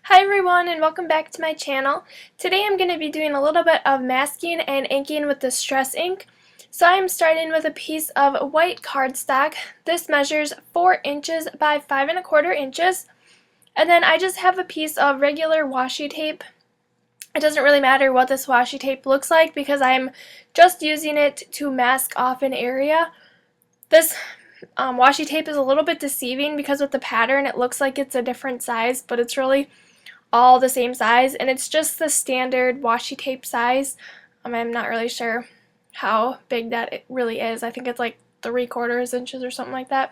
Hi everyone and welcome back to my channel. Today I'm going to be doing a little bit of masking and inking with Distress ink. So I'm starting with a piece of white cardstock. This measures 4 inches by 5¼ inches. And then I just have a piece of regular washi tape. It doesn't really matter what this washi tape looks like because I'm just using it to mask off an area. This washi tape is a little bit deceiving because with the pattern it looks like it's a different size, but it's really all the same size, and it's just the standard washi tape size. I'm not really sure how big that it really is. I think it's like 3/4 inches or something like that.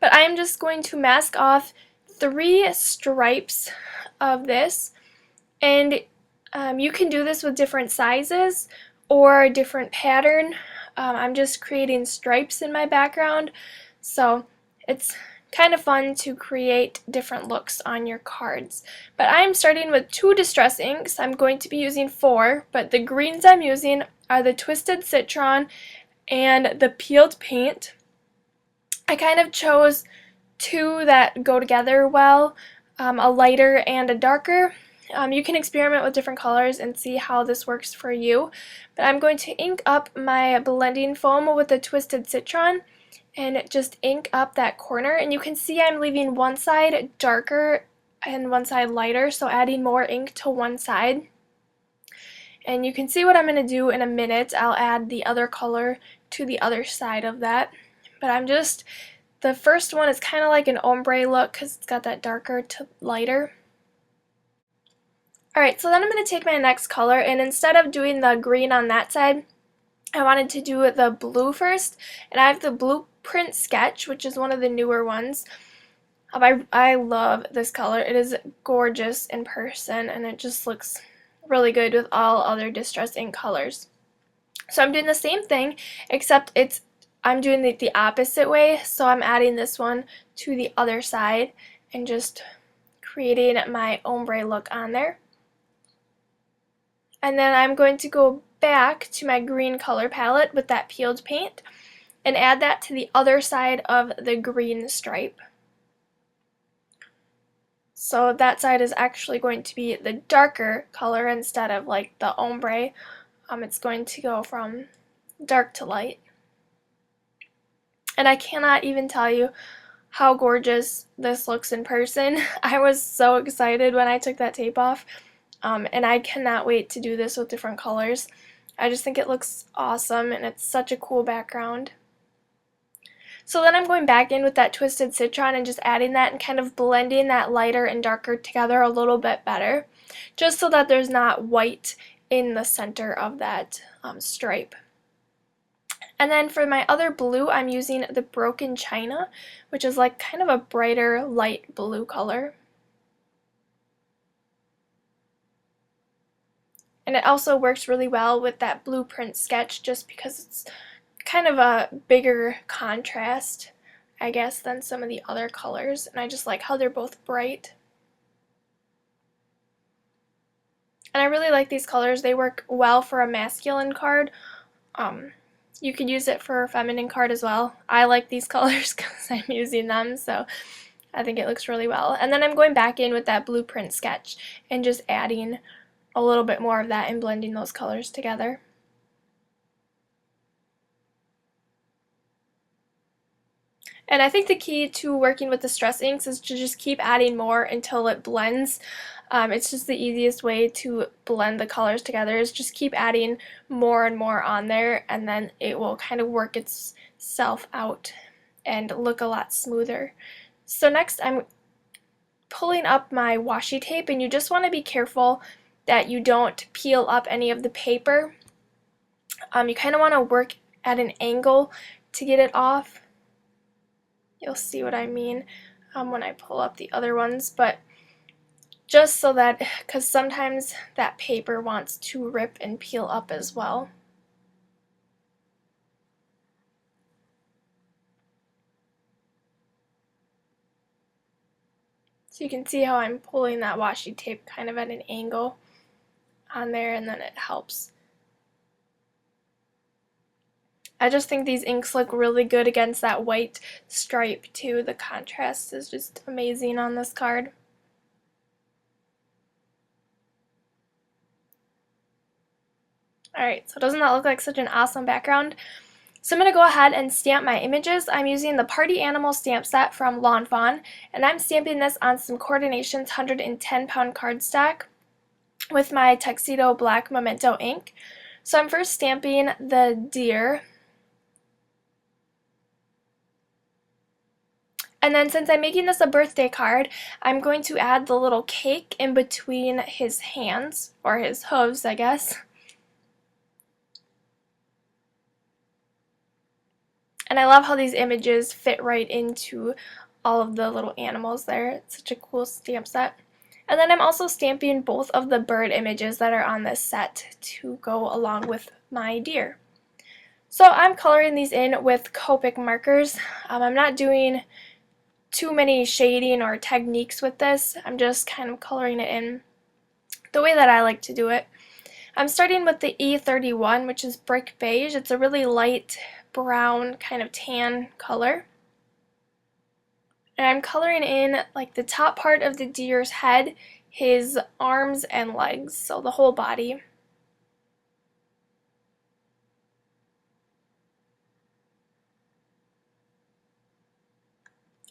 But I am just going to mask off 3 stripes of this, and you can do this with different sizes or a different pattern. I'm just creating stripes in my background, so it's kind of fun to create different looks on your cards. But I'm starting with 2 distress inks. I'm going to be using 4, but the greens I'm using are the Twisted Citron and the Peeled Paint. I kind of chose 2 that go together well, a lighter and a darker. You can experiment with different colors and see how this works for you. But I'm going to ink up my blending foam with the Twisted Citron and just ink up that corner, and you can see I'm leaving one side darker and one side lighter, so adding more ink to one side. And you can see what I'm going to do in a minute. I'll add the other color to the other side of that. But the first one is kind of like an ombre look because it's got that darker to lighter. Alright, so then I'm going to take my next color, and instead of doing the green on that side, I wanted to do the blue first, and I have the Blueprint Sketch, which is one of the newer ones. I love this color. It is gorgeous in person, and it just looks really good with all other Distress ink colors. So I'm doing the same thing, except I'm doing it the opposite way, so I'm adding this one to the other side and just creating my ombre look on there. And then I'm going to go back to my green color palette with that peeled paint and add that to the other side of the green stripe. So that side is actually going to be the darker color instead of like the ombre. It's going to go from dark to light. And I cannot even tell you how gorgeous this looks in person. I was so excited when I took that tape off. And I cannot wait to do this with different colors. I just think it looks awesome, and it's such a cool background. So then I'm going back in with that Twisted Citron and just adding that and kind of blending that lighter and darker together a little bit better, just so that there's not white in the center of that stripe. And then for my other blue, I'm using the Broken China, which is like kind of a brighter light blue color. And it also works really well with that Blueprint Sketch just because it's kind of a bigger contrast, I guess, than some of the other colors. And I just like how they're both bright. And I really like these colors. They work well for a masculine card. You could use it for a feminine card as well. I like these colors because I'm using them, so I think it looks really well. And then I'm going back in with that Blueprint Sketch and just adding a little bit more of that and blending those colors together. And I think the key to working with Distress inks is to just keep adding more until it blends. It's just the easiest way to blend the colors together is just keep adding more and more on there, and then it will kind of work itself out and look a lot smoother. So next I'm pulling up my washi tape, and you just want to be careful that you don't peel up any of the paper. You kind of want to work at an angle to get it off. You'll see what I mean when I pull up the other ones, but just so that, because sometimes that paper wants to rip and peel up as well. So you can see how I'm pulling that washi tape kind of at an angle on there, and then it helps. I just think these inks look really good against that white stripe too. The contrast is just amazing on this card. Alright, so doesn't that look like such an awesome background? So I'm going to go ahead and stamp my images. I'm using the Party Animal stamp set from Fawn, and I'm stamping this on some Coordinations 110-pound cardstock with my Tuxedo Black Memento ink. So I'm first stamping the deer. And then since I'm making this a birthday card, I'm going to add the little cake in between his hands, or his hooves, I guess. And I love how these images fit right into all of the little animals there. It's such a cool stamp set. And then I'm also stamping both of the bird images that are on this set to go along with my deer. So I'm coloring these in with Copic markers. I'm not doing too many shading or techniques with this. I'm just kind of coloring it in the way that I like to do it. I'm starting with the E31, which is brick beige. It's a really light brown kind of tan color. And I'm coloring in like the top part of the deer's head, his arms and legs, so the whole body.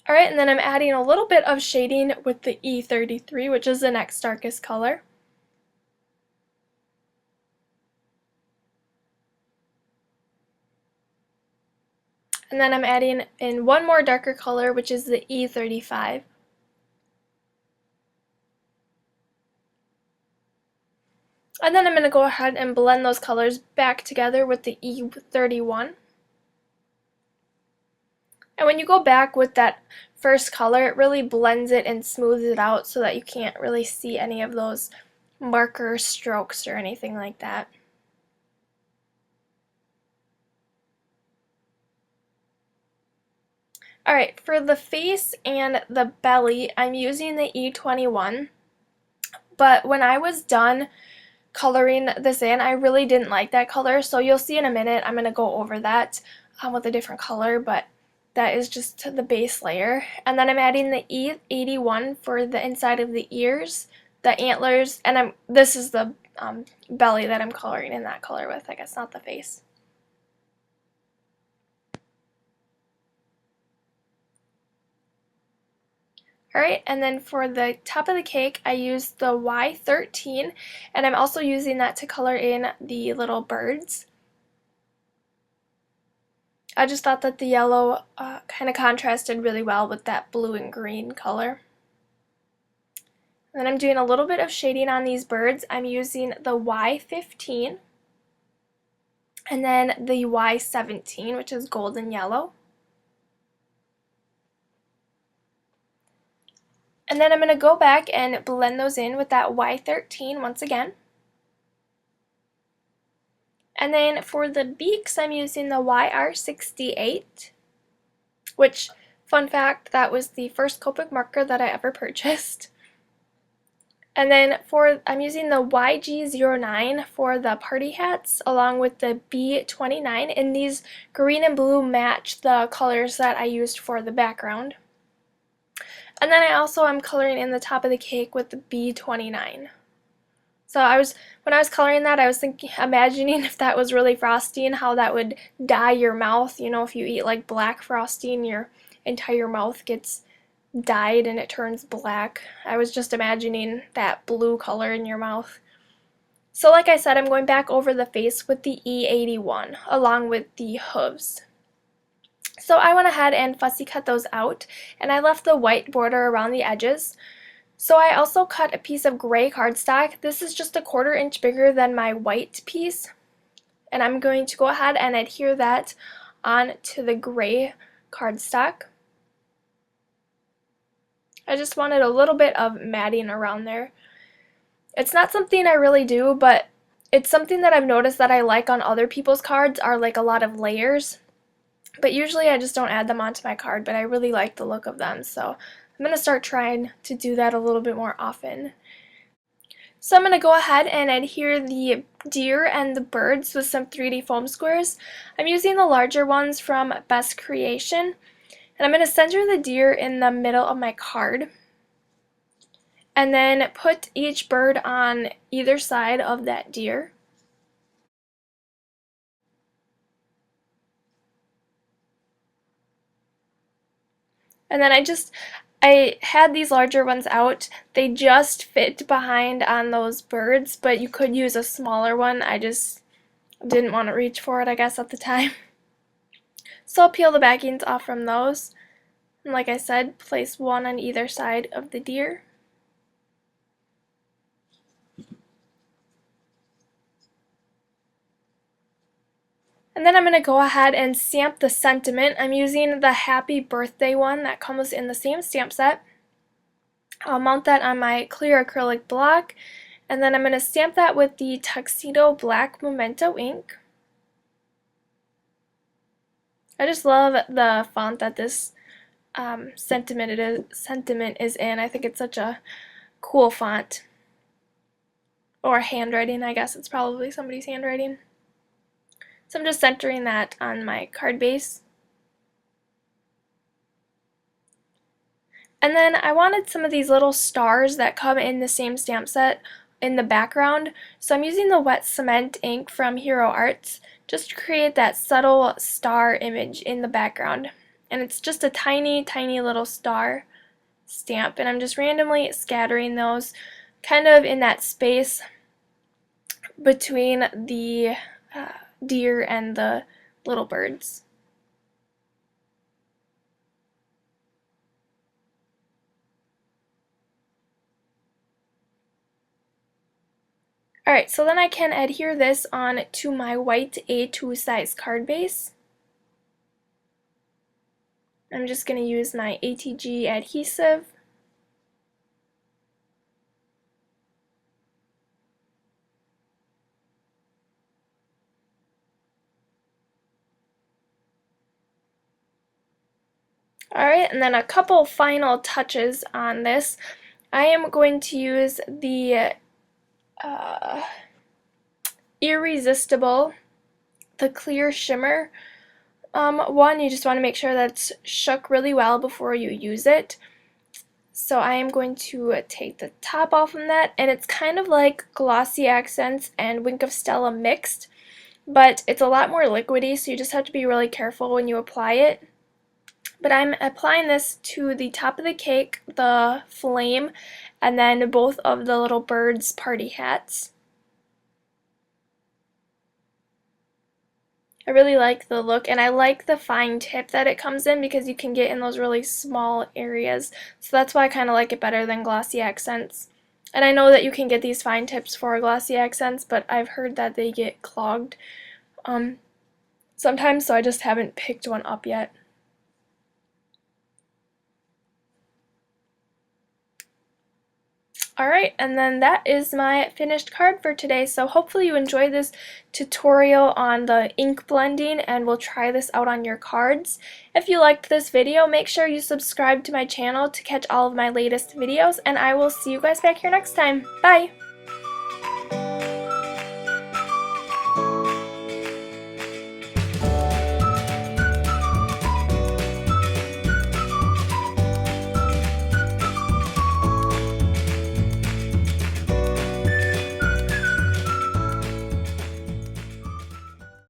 Alright, and then I'm adding a little bit of shading with the E33, which is the next darkest color. And then I'm adding in one more darker color, which is the E35. And then I'm going to go ahead and blend those colors back together with the E31. And when you go back with that first color, it really blends it and smooths it out so that you can't really see any of those marker strokes or anything like that. Alright, for the face and the belly, I'm using the E21, but when I was done coloring this in, I really didn't like that color, so you'll see in a minute I'm going to go over that with a different color, but that is just the base layer. And then I'm adding the E81 for the inside of the ears, the antlers, and this is the belly that I'm coloring in that color with, I guess, not the face. Alright, and then for the top of the cake, I used the Y13, and I'm also using that to color in the little birds. I just thought that the yellow kind of contrasted really well with that blue and green color. And then I'm doing a little bit of shading on these birds. I'm using the Y15, and then the Y17, which is golden yellow. And then I'm going to go back and blend those in with that Y13 once again. And then for the beaks, I'm using the YR68, which, fun fact, that was the first Copic marker that I ever purchased. And then I'm using the YG09 for the party hats, along with the B29, and these green and blue match the colors that I used for the background. And then I also am coloring in the top of the cake with the B29. So when I was coloring that, I was imagining if that was really frosty and how that would dye your mouth. You know, if you eat like black frosting, your entire mouth gets dyed and it turns black. I was just imagining that blue color in your mouth. So like I said, I'm going back over the face with the E81 along with the hooves. So I went ahead and fussy cut those out, and I left the white border around the edges. So I also cut a piece of gray cardstock. This is just a 1/4 inch bigger than my white piece, and I'm going to go ahead and adhere that onto the gray cardstock. I just wanted a little bit of matting around there. It's not something I really do, but it's something that I've noticed that I like on other people's cards are like a lot of layers. But usually I just don't add them onto my card, but I really like the look of them, so I'm going to start trying to do that a little bit more often. So I'm going to go ahead and adhere the deer and the birds with some 3D foam squares. I'm using the larger ones from Best Creation, and I'm going to center the deer in the middle of my card, and then put each bird on either side of that deer. And then I had these larger ones out. They just fit behind on those birds, but you could use a smaller one. I just didn't want to reach for it, I guess, at the time. So I'll peel the backings off from those. And like I said, place one on either side of the deer. And then I'm going to go ahead and stamp the sentiment. I'm using the Happy Birthday one that comes in the same stamp set. I'll mount that on my clear acrylic block, and then I'm going to stamp that with the Tuxedo Black Memento ink. I just love the font that this sentiment is in. I think it's such a cool font. Or handwriting, I guess it's probably somebody's handwriting. So I'm just centering that on my card base. And then I wanted some of these little stars that come in the same stamp set in the background. So I'm using the wet cement ink from Hero Arts just to create that subtle star image in the background. And it's just a tiny, tiny little star stamp. And I'm just randomly scattering those kind of in that space between the deer and the little birds. Alright, so then I can adhere this on to my white A2 size card base. I'm just going to use my ATG adhesive. Alright, and then a couple final touches on this. I am going to use the Irresistible, the clear shimmer one. You just want to make sure that it's shook really well before you use it. So I am going to take the top off from that, and it's kind of like Glossy Accents and Wink of Stella mixed, but it's a lot more liquidy, so you just have to be really careful when you apply it. But I'm applying this to the top of the cake, the flame, and then both of the little birds' party hats. I really like the look, and I like the fine tip that it comes in because you can get in those really small areas. So that's why I kind of like it better than Glossy Accents. And I know that you can get these fine tips for Glossy Accents, but I've heard that they get clogged sometimes, so I just haven't picked one up yet. Alright, and then that is my finished card for today. So hopefully you enjoyed this tutorial on the ink blending, and we'll try this out on your cards. If you liked this video, make sure you subscribe to my channel to catch all of my latest videos, and I will see you guys back here next time. Bye!